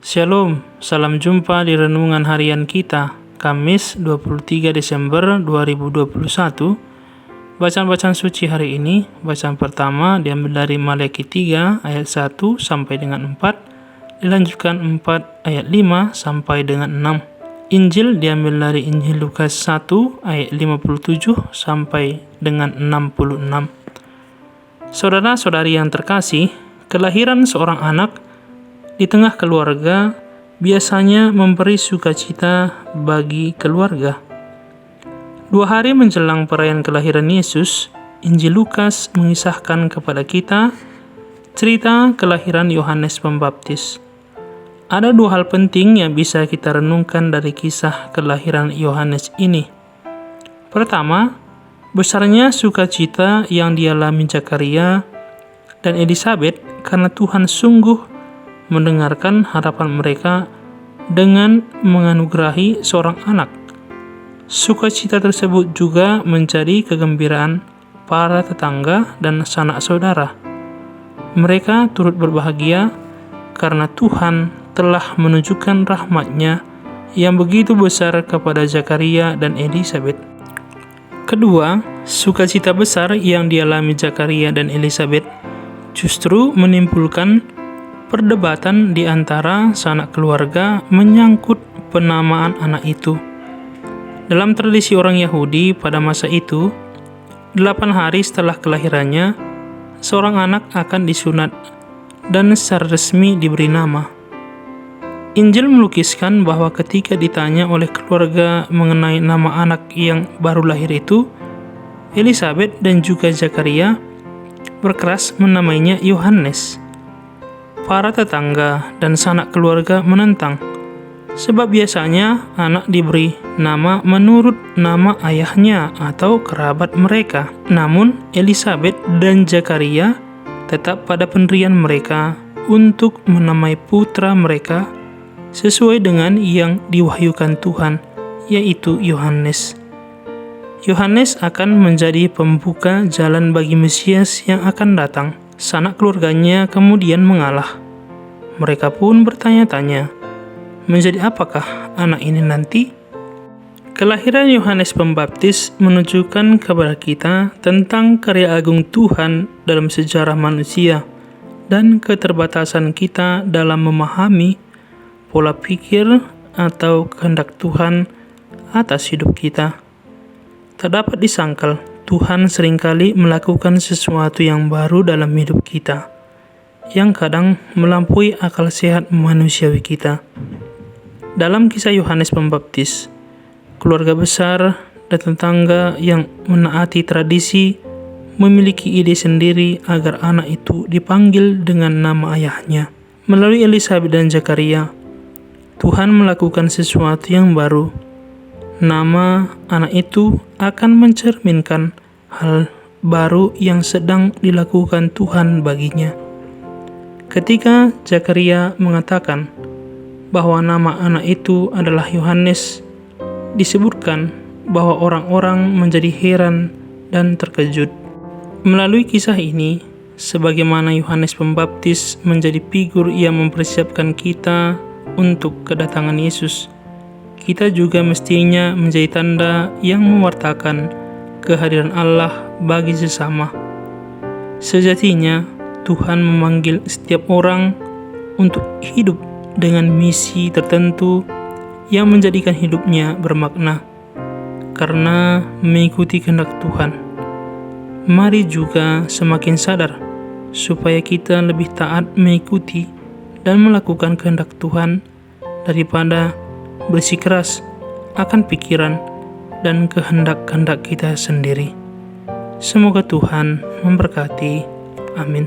Shalom, salam jumpa di renungan harian kita, Kamis 23 Desember 2021. Bacaan-bacaan suci hari ini, bacaan pertama diambil dari Maleakhi 3 ayat 1 sampai dengan 4, dilanjutkan 4 ayat 5 sampai dengan 6. Injil diambil dari Injil Lukas 1 ayat 57 sampai dengan 66. Saudara-saudari yang terkasih, kelahiran seorang anak di tengah keluarga biasanya memberi sukacita bagi keluarga. 2 hari menjelang perayaan kelahiran Yesus, Injil Lukas mengisahkan kepada kita cerita kelahiran Yohanes Pembaptis. Ada 2 hal penting yang bisa kita renungkan dari kisah kelahiran Yohanes ini. Pertama, besarnya sukacita yang dialami Zakaria dan Elisabet karena Tuhan sungguh mendengarkan harapan mereka dengan menganugerahi seorang anak. Sukacita tersebut juga menjadi kegembiraan para tetangga dan sanak saudara. Mereka turut berbahagia karena Tuhan telah menunjukkan rahmat-Nya yang begitu besar kepada Zakaria dan Elisabet. Kedua, sukacita besar yang dialami Zakaria dan Elisabet justru menimbulkan perdebatan di antara sanak keluarga menyangkut penamaan anak itu. Dalam tradisi orang Yahudi pada masa itu, 8 hari setelah kelahirannya, seorang anak akan disunat dan secara resmi diberi nama. Injil melukiskan bahwa ketika ditanya oleh keluarga mengenai nama anak yang baru lahir itu, Elisabet dan juga Zakaria berkeras menamainya Yohanes. Para tetangga dan sanak keluarga menentang, sebab biasanya anak diberi nama menurut nama ayahnya atau kerabat mereka. Namun, Elisabet dan Zakaria tetap pada pendirian mereka untuk menamai putra mereka sesuai dengan yang diwahyukan Tuhan, yaitu Yohanes. Yohanes akan menjadi pembuka jalan bagi Mesias yang akan datang. Sanak keluarganya kemudian mengalah. Mereka pun bertanya-tanya, menjadi apakah anak ini nanti? Kelahiran Yohanes Pembaptis menunjukkan kepada kita tentang karya agung Tuhan dalam sejarah manusia dan keterbatasan kita dalam memahami pola pikir atau kehendak Tuhan atas hidup kita. Tak dapat disangkal, Tuhan seringkali melakukan sesuatu yang baru dalam hidup kita, yang kadang melampaui akal sehat manusiawi kita. Dalam kisah Yohanes Pembaptis, keluarga besar dan tetangga yang menaati tradisi memiliki ide sendiri agar anak itu dipanggil dengan nama ayahnya. Melalui Elisabet dan Zakaria, Tuhan melakukan sesuatu yang baru. Nama anak itu akan mencerminkan hal baru yang sedang dilakukan Tuhan baginya. Ketika Zakaria mengatakan bahwa nama anak itu adalah Yohanes, disebutkan bahwa orang-orang menjadi heran dan terkejut. Melalui kisah ini, sebagaimana Yohanes Pembaptis menjadi figur yang mempersiapkan kita untuk kedatangan Yesus, kita juga mestinya menjadi tanda yang mewartakan kehadiran Allah bagi sesama. Sejatinya, Tuhan memanggil setiap orang untuk hidup dengan misi tertentu yang menjadikan hidupnya bermakna karena mengikuti kehendak Tuhan. Mari juga semakin sadar supaya kita lebih taat mengikuti dan melakukan kehendak Tuhan daripada bersikeras akan pikiran dan kehendak-kehendak kita sendiri. Semoga Tuhan memberkati. Amin.